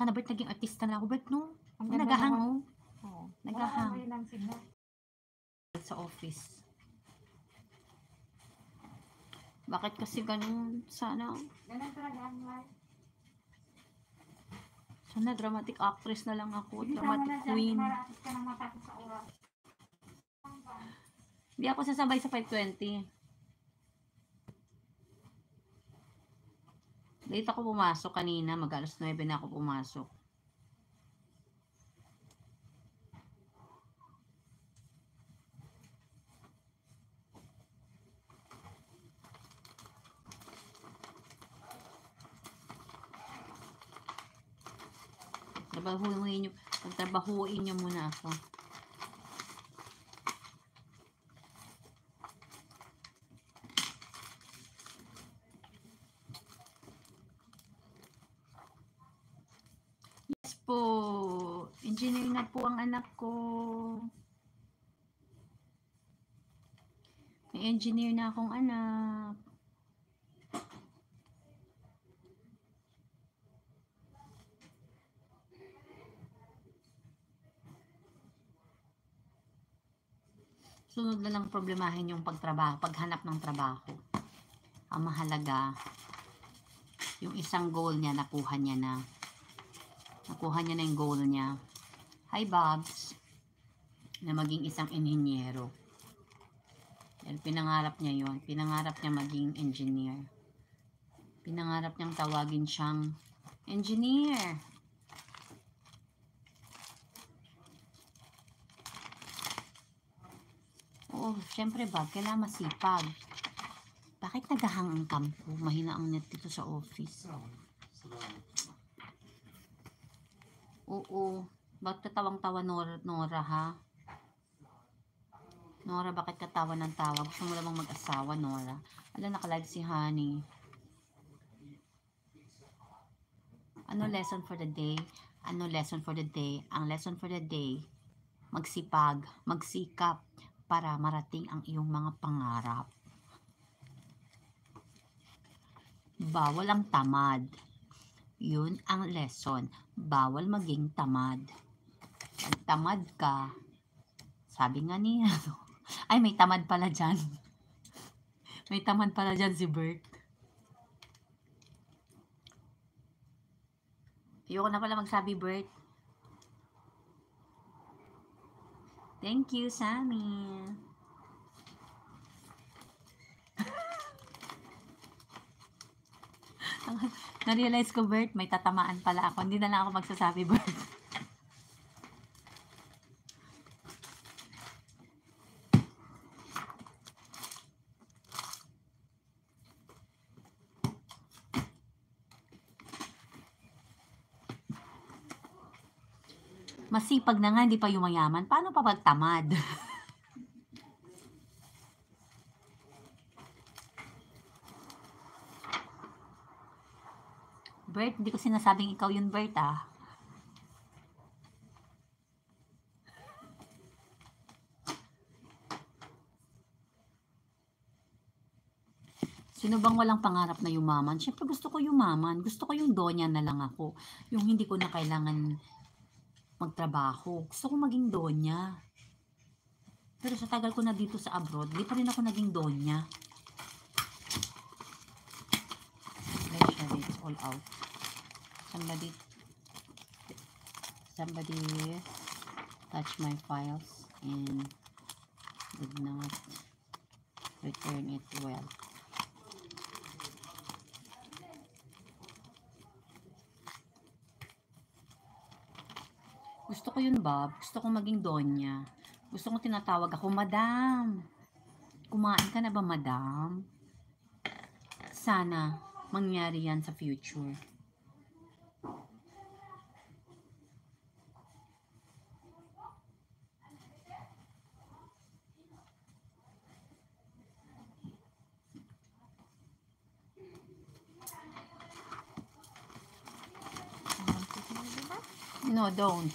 Sana ba't naging artista na ako, Bert, no? Ang ganda Nagahang, naman. oh. Oo. Nagahang. Wala ng signal. Sa office. Bakit kasi ganun? Sana Talaga ang life. Sana dramatic actress na lang ako. Hindi Dramatic tama na queen. Marapit ka ng matapos sa oras. Hindi ako sasabay sa 5:20. Late ako pumasok kanina. Mag-alas 9 na ako pumasok. Trabahuin nyo muna ako. Yes po. Engineer na po ang anak ko. May engineer na akong anak. Sunod na lang problemahin yung paghanap ng trabaho. Ang mahalaga, yung isang goal niya, nakuha niya na. Nakuha niya na yung goal niya. Hi, Babs. Na maging isang inhinyero. Yan, pinangarap niya yon. Pinangarap niya maging engineer. Pinangarap niyang tawagin siyang engineer. Oo, syempre ba, kailangan masipag. Bakit nagahang ang kampo? Mahina ang net dito sa office. Oo, bakit katawang-tawa Nora ha? Nora, bakit katawa ng tawa? Gusto mo lamang mag-asawa, Nora? Alam, nakalive si Honey. Ano lesson for the day? Ano lesson for the day? Ang lesson for the day, magsipag, magsikap para marating ang iyong mga pangarap. Bawal ang tamad. Yun ang lesson. Bawal maging tamad. Pag tamad ka, sabi nga niya, ay may tamad pala dyan. May tamad pala dyan si Bert. Ayoko na pala magsabi, Bert. Thank you, Sammy. Na-realize ko, Bert, may tatamaan pala ako. Hindi na lang ako magsasabi, Bert. Masipag na nga, hindi pa yumayaman. Paano pa pagtamad? Bert, hindi ko sinasabing ikaw yun, Bert, ah. Sino bang walang pangarap na yumaman? Siyempre gusto ko yumaman. Gusto ko yung donya na lang ako. Yung hindi ko na kailangan magtrabaho. Gusto ko maging donya. Pero sa tagal ko na dito sa abroad, di pa rin ako naging donya. Let's share it all out. Somebody touch my files and did not return it well. Gusto ko yun, Bob. Gusto ko maging donya. Gusto ko tinatawag ako, Madam. Kumain ka na ba, Madam? Sana mangyari yan sa future. No, don't.